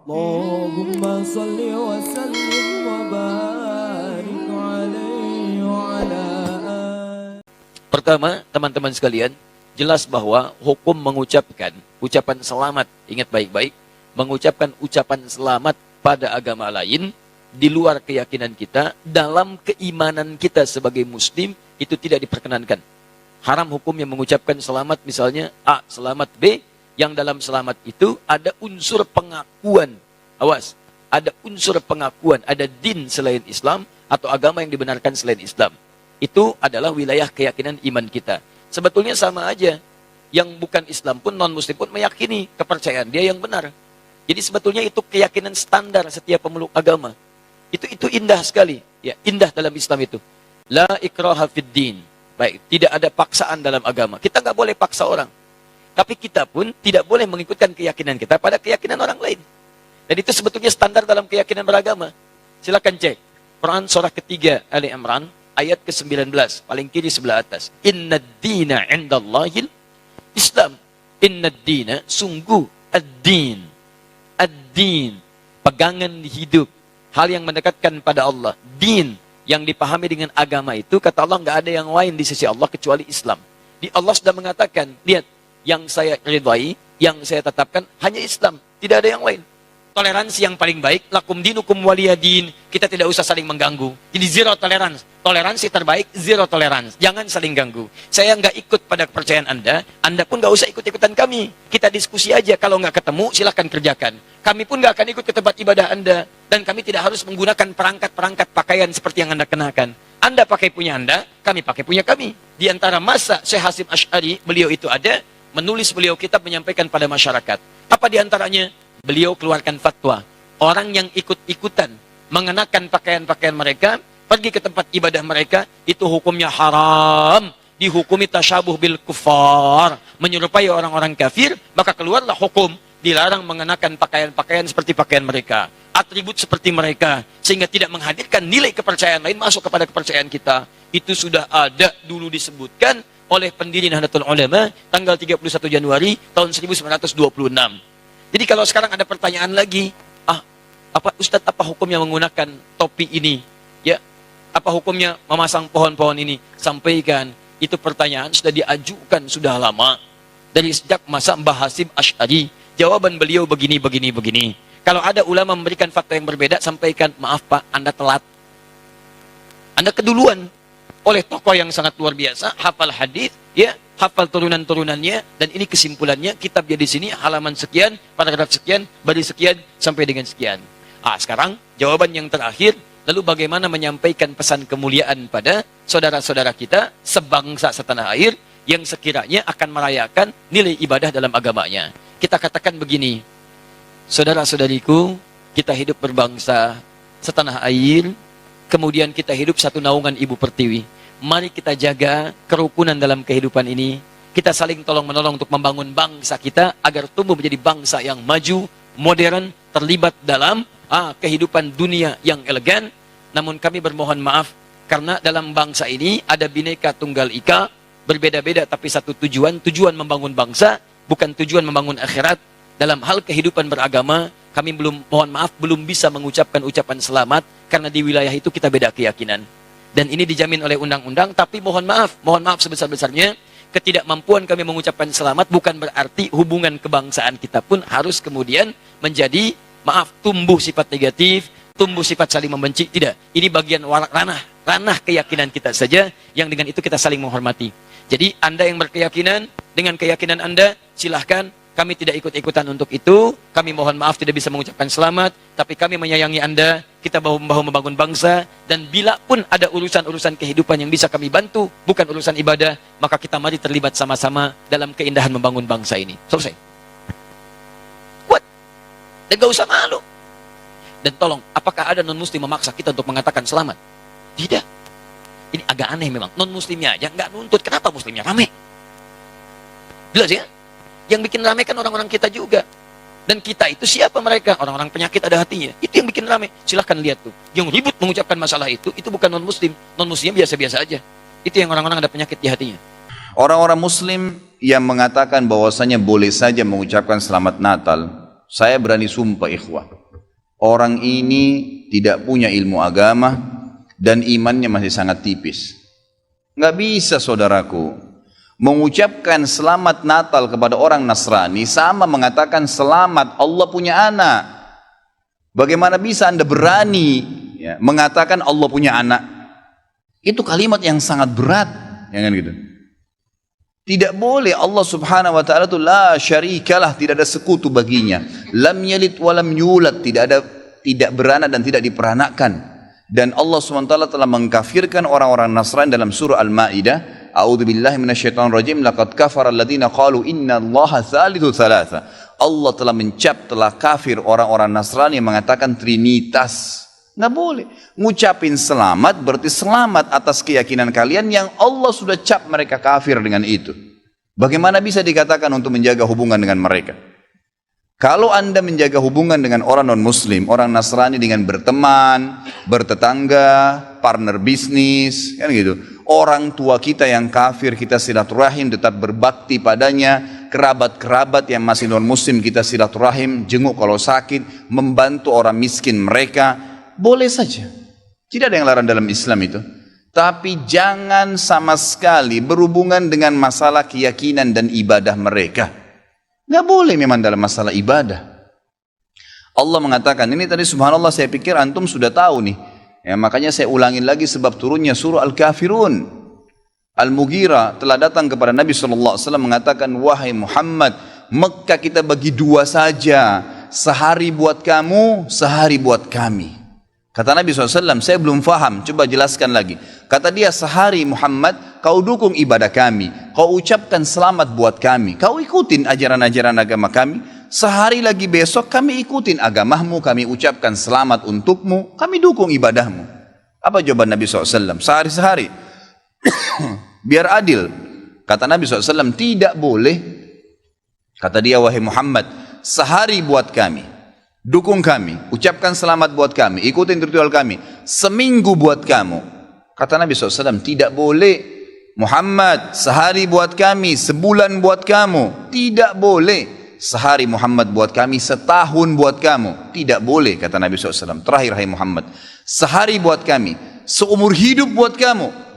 Allahumma salli wa sallim wa barik alaihi wa ala Pertama, teman-teman sekalian, jelas bahwa hukum mengucapkan ucapan selamat, ingat baik-baik, mengucapkan ucapan selamat pada agama lain, di luar keyakinan kita, dalam keimanan kita sebagai muslim, itu tidak diperkenankan. Haram hukumnya mengucapkan selamat, misalnya A, selamat B, yang dalam selamat itu ada unsur pengakuan. Awas, ada unsur pengakuan, ada din selain Islam, atau agama yang dibenarkan selain Islam. Itu adalah wilayah keyakinan iman kita. Sebetulnya sama aja. Yang bukan Islam pun, non-muslim pun meyakini kepercayaan dia yang benar. Jadi sebetulnya itu keyakinan standar setiap pemeluk agama. Itu indah sekali. Ya, indah dalam Islam itu. La ikraha fid din. Baik, tidak ada paksaan dalam agama. Kita nggak boleh paksa orang. Tapi kita pun tidak boleh mengikutkan keyakinan kita pada keyakinan orang lain. Dan itu sebetulnya standar dalam keyakinan beragama. Silakan cek. Quran surah ketiga Ali Imran ayat ke-19, paling kiri sebelah atas. Innad dina indallahil Islam. Innad dina, sungguh ad-din. Ad-din, pegangan hidup. Hal yang mendekatkan pada Allah. Din, yang dipahami dengan agama itu, kata Allah, nggak ada yang lain di sisi Allah kecuali Islam. Di Allah sudah mengatakan, lihat, yang saya ridhai, yang saya tetapkan, hanya Islam. Tidak ada yang lain. Toleransi yang paling baik, lakum dinukum waliyadin, kita tidak usah saling mengganggu. Jadi zero tolerance. Toleransi terbaik, zero tolerance. Jangan saling ganggu. Saya nggak ikut pada kepercayaan Anda pun nggak usah ikut-ikutan kami. Kita diskusi aja, kalau nggak ketemu, silahkan kerjakan. Kami pun nggak akan ikut ke tempat ibadah Anda. Dan kami tidak harus menggunakan perangkat-perangkat pakaian seperti yang Anda kenakan. Anda pakai punya Anda, kami pakai punya kami. Di antara masa Syekh Hasim Asy'ari, beliau itu ada, menulis beliau kitab menyampaikan pada masyarakat. Apa di antaranya? Beliau keluarkan fatwa. Orang yang ikut-ikutan mengenakan pakaian-pakaian mereka, pergi ke tempat ibadah mereka, itu hukumnya haram. Dihukumi tasyabuh bil kufar. Menyerupai orang-orang kafir, maka keluarlah hukum. Dilarang mengenakan pakaian-pakaian seperti pakaian mereka. Atribut seperti mereka. Sehingga tidak menghadirkan nilai kepercayaan lain masuk kepada kepercayaan kita. Itu sudah ada dulu disebutkan oleh pendiri Nahdlatul Ulama tanggal 31 Januari tahun 1926. Jadi kalau sekarang ada pertanyaan lagi, apa Ustadz, apa hukumnya menggunakan topi ini? Ya, apa hukumnya memasang pohon-pohon ini? Sampaikan, itu pertanyaan sudah diajukan sudah lama dari sejak masa Mbah Hasim Asy'ari. Jawaban beliau begini. Kalau ada ulama memberikan fatwa yang berbeda, sampaikan, maaf Pak, Anda telat. Anda keduluan oleh tokoh yang sangat luar biasa, hafal hadis, ya, hafal turunan-turunannya, dan ini kesimpulannya, kitabnya di sini, halaman sekian, paragraf sekian, baris sekian, sampai dengan sekian. Sekarang, jawaban yang terakhir, lalu bagaimana menyampaikan pesan kemuliaan pada saudara-saudara kita, sebangsa setanah air, yang sekiranya akan merayakan nilai ibadah dalam agamanya. Kita katakan begini, saudara-saudariku, kita hidup berbangsa setanah air, kemudian kita hidup satu naungan Ibu Pertiwi. Mari kita jaga kerukunan dalam kehidupan ini. Kita saling tolong-menolong untuk membangun bangsa kita agar tumbuh menjadi bangsa yang maju, modern, terlibat dalam kehidupan dunia yang elegan. Namun kami bermohon maaf karena dalam bangsa ini ada Bhinneka Tunggal Ika, berbeda-beda tapi satu tujuan membangun bangsa, bukan tujuan membangun akhirat. Dalam hal kehidupan beragama, kami belum bisa mengucapkan ucapan selamat karena di wilayah itu kita beda keyakinan. Dan ini dijamin oleh undang-undang, tapi mohon maaf sebesar-besarnya, ketidakmampuan kami mengucapkan selamat bukan berarti hubungan kebangsaan kita pun harus kemudian menjadi, tumbuh sifat negatif, tumbuh sifat saling membenci. Tidak, ini bagian ranah keyakinan kita saja, yang dengan itu kita saling menghormati. Jadi Anda yang berkeyakinan, dengan keyakinan Anda, silahkan. Kami tidak ikut-ikutan untuk itu. Kami mohon maaf tidak bisa mengucapkan selamat. Tapi kami menyayangi Anda. Kita bahu-membahu membangun bangsa. Dan bila pun ada urusan-urusan kehidupan yang bisa kami bantu, bukan urusan ibadah, maka kita mari terlibat sama-sama dalam keindahan membangun bangsa ini. Selesai. Kuat. Dan gak usah malu. Dan tolong, apakah ada non-muslim memaksa kita untuk mengatakan selamat? Tidak. Ini agak aneh memang. Non-muslimnya aja nggak nuntut. Kenapa muslimnya rame? Jelas ya? Yang bikin rame kan orang-orang kita juga. Dan kita itu siapa mereka? Orang-orang penyakit ada hatinya. Itu yang bikin rame. Silahkan lihat tuh. Yang ribut mengucapkan masalah itu bukan non-muslim. Non-muslimnya biasa-biasa aja. Itu yang orang-orang ada penyakit di hatinya. Orang-orang muslim yang mengatakan bahwasanya boleh saja mengucapkan selamat Natal, Saya berani sumpah ikhwah, orang ini tidak punya ilmu agama dan imannya masih sangat tipis. Nggak bisa saudaraku mengucapkan selamat Natal kepada orang Nasrani sama mengatakan selamat Allah punya anak. Bagaimana bisa Anda berani mengatakan Allah punya anak? Itu kalimat yang sangat berat, ya kan gitu. Tidak boleh. Allah subhanahu wa ta'ala itu la syarikalah, tidak ada sekutu baginya. Lam yalid wa lam yulad, tidak beranak dan tidak diperanakkan. Dan Allah subhanahu wa ta'ala telah mengkafirkan orang-orang Nasrani dalam surah Al-Ma'idah. A'udzubillahi minasyaitonir rajim. Laqad kafara alladziina qalu innallaha tsalitsu tsalatsa. Allah telah kafir orang-orang Nasrani yang mengatakan trinitas. Nggak boleh. Ngucapin selamat berarti selamat atas keyakinan kalian yang Allah sudah cap mereka kafir dengan itu. Bagaimana bisa dikatakan untuk menjaga hubungan dengan mereka? Kalau Anda menjaga hubungan dengan orang non-muslim, orang Nasrani dengan berteman, bertetangga, partner bisnis, kan gitu. Orang tua kita yang kafir kita silaturahim, tetap berbakti padanya. Kerabat-kerabat yang masih non-muslim kita silaturahim, jenguk kalau sakit, membantu orang miskin mereka. Boleh saja, tidak ada yang larang dalam Islam itu. Tapi jangan sama sekali berhubungan dengan masalah keyakinan dan ibadah mereka. Nggak boleh memang dalam masalah ibadah. Allah mengatakan, ini tadi subhanallah saya pikir antum sudah tahu nih. Ya, makanya saya ulangin lagi sebab turunnya surah Al-Kafirun. Al-Mughirah telah datang kepada Nabi SAW mengatakan, wahai Muhammad, Mekah kita bagi dua saja. Sehari buat kamu, sehari buat kami. Kata Nabi SAW, saya belum faham, coba jelaskan lagi. Kata dia, sehari Muhammad, kau dukung ibadah kami, kau ucapkan selamat buat kami, kau ikutin ajaran-ajaran agama kami. Sehari lagi besok kami ikutin agamamu, kami ucapkan selamat untukmu, kami dukung ibadahmu. Apa jawaban Nabi SAW? Sehari-sehari. Biar adil. Kata Nabi SAW, tidak boleh. Kata dia, wahai Muhammad, sehari buat kami, dukung kami, ucapkan selamat buat kami, ikutin ritual kami. Seminggu buat kamu. Kata Nabi SAW, tidak boleh. Muhammad, sehari buat kami, sebulan buat kamu. Tidak boleh. Sehari Muhammad buat kami, setahun buat kamu. Tidak boleh, kata Nabi SAW. Terakhir, hai Muhammad, sehari buat kami, seumur hidup buat kamu.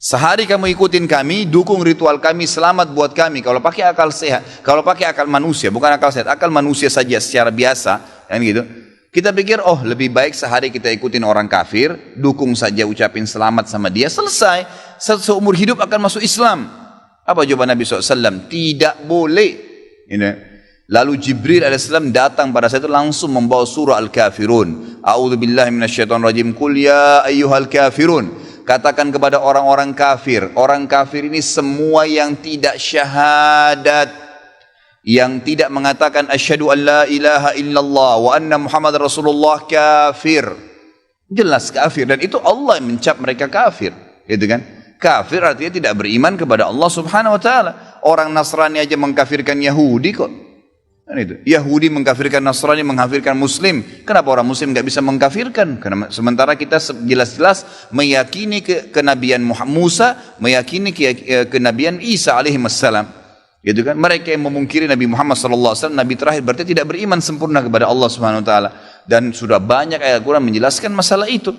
Sehari kamu ikutin kami, dukung ritual kami, selamat buat kami. Kalau pakai akal sehat, kalau pakai akal manusia, bukan akal sehat, akal manusia saja secara biasa, kan gitu. Kita pikir, oh lebih baik sehari kita ikutin orang kafir, dukung saja, ucapin selamat sama dia, selesai. Seumur hidup akan masuk Islam. Apa jawaban Nabi SAW? Tidak boleh. Ini. Lalu Jibril alaihissalam datang pada saat itu langsung membawa surah Al-Kafirun. A'udzubillahi minasyaitonirrajim. Qul ya ayyuhal kafirun. Katakan kepada orang-orang kafir. Orang kafir ini semua yang tidak syahadat, yang tidak mengatakan asyhadu an la ilaha illallah wa anna Muhammad Rasulullah, kafir. Jelas kafir, dan itu Allah yang mencap mereka kafir, gitu kan? Kafir artinya tidak beriman kepada Allah Subhanahu wa taala. Orang Nasrani aja mengkafirkan Yahudi kok. Kan itu. Yahudi mengkafirkan Nasrani, mengkafirkan Muslim. Kenapa orang Muslim nggak bisa mengkafirkan? Karena sementara kita jelas-jelas meyakini kenabian Musa, meyakini kenabian Isa alaihissalam. Gitu kan? Mereka yang memungkiri Nabi Muhammad SAW, Nabi terakhir, berarti tidak beriman sempurna kepada Allah Subhanahu Wa Taala. Dan sudah banyak ayat Quran menjelaskan masalah itu.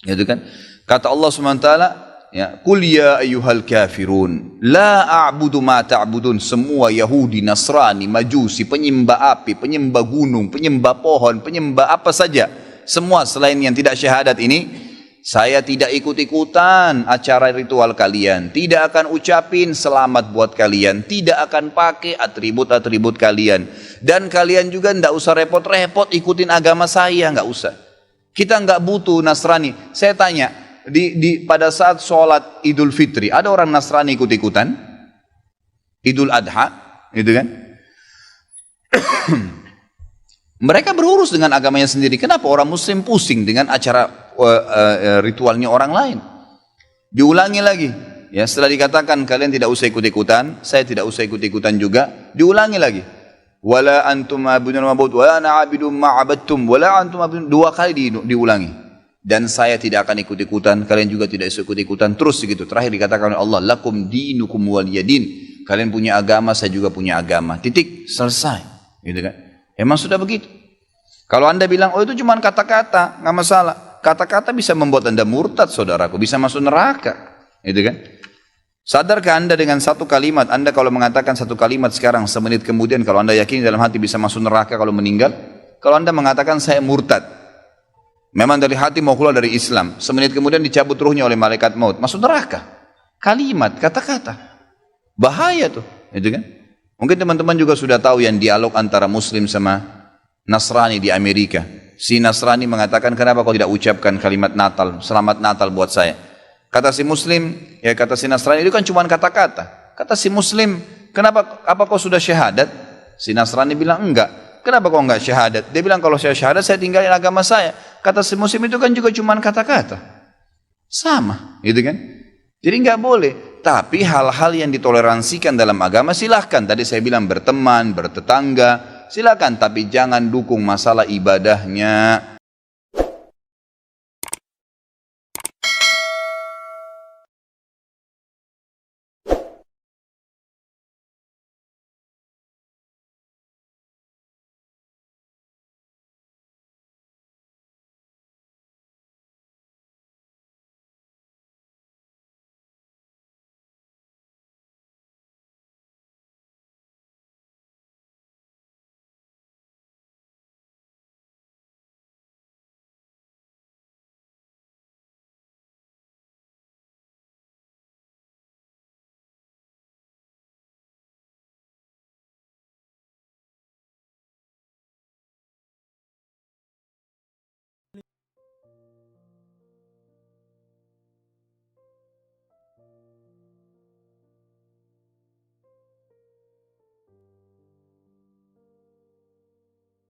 Gitu kan? Kata Allah Subhanahu Wa Taala, ya, Qul ya ayyuhal kafirun la a'budu ma ta'budun. Semua Yahudi, Nasrani, Majusi, penyembah api, penyembah gunung, penyembah pohon, penyembah apa saja, semua selain yang tidak syahadat ini, saya tidak ikut-ikutan acara ritual kalian, tidak akan ucapin selamat buat kalian, tidak akan pakai atribut-atribut kalian, dan kalian juga tidak usah repot-repot ikutin agama saya, nggak usah. Kita nggak butuh Nasrani. Saya tanya, pada saat sholat Idul Fitri, ada orang Nasrani ikut-ikutan? Idul Adha, gitu kan? Mereka berurus dengan agamanya sendiri. Kenapa orang Muslim pusing dengan acara ritualnya orang lain? Diulangi lagi. Ya, setelah dikatakan kalian tidak usah ikut-ikutan, saya tidak usah ikut-ikutan juga, diulangi lagi. Wala antum ma'budun ma'bud, wala ana 'abidun ma'abadtum, wala antum ma'budun. Dua kali diulangi. Dan saya tidak akan ikut-ikutan, kalian juga tidak ikut-ikutan, terus begitu. Terakhir dikatakan oleh Allah, lakum dinukum waliyadin. Kalian punya agama, saya juga punya agama. Titik, selesai. Gitu kan? Memang sudah begitu. Kalau anda bilang, oh itu cuma kata-kata, nggak masalah. Kata-kata bisa membuat anda murtad, saudaraku, bisa masuk neraka, gitu kan? Sadarkah anda dengan satu kalimat, anda kalau mengatakan satu kalimat sekarang, semenit kemudian kalau anda yakini dalam hati bisa masuk neraka kalau meninggal, kalau anda mengatakan saya murtad, memang dari hati mau keluar dari Islam, semenit kemudian dicabut ruhnya oleh malaikat maut, masuk neraka. Kalimat, kata-kata, bahaya tuh, gitu kan? Mungkin teman-teman juga sudah tahu yang dialog antara Muslim sama Nasrani di Amerika. Si Nasrani mengatakan, kenapa kau tidak ucapkan kalimat Natal, selamat Natal buat saya? Kata si Muslim, ya kata si Nasrani, itu kan cuma kata-kata. Kata si Muslim, kenapa, apa kau sudah syahadat? Si Nasrani bilang, enggak. Kenapa kau enggak syahadat? Dia bilang, kalau saya syahadat, saya tinggalin agama saya. Kata si Muslim, itu kan juga cuma kata-kata. Sama, gitu kan? Jadi enggak boleh. Tapi hal-hal yang ditoleransikan dalam agama, silahkan. Tadi saya bilang berteman, bertetangga, silakan, tapi jangan dukung masalah ibadahnya.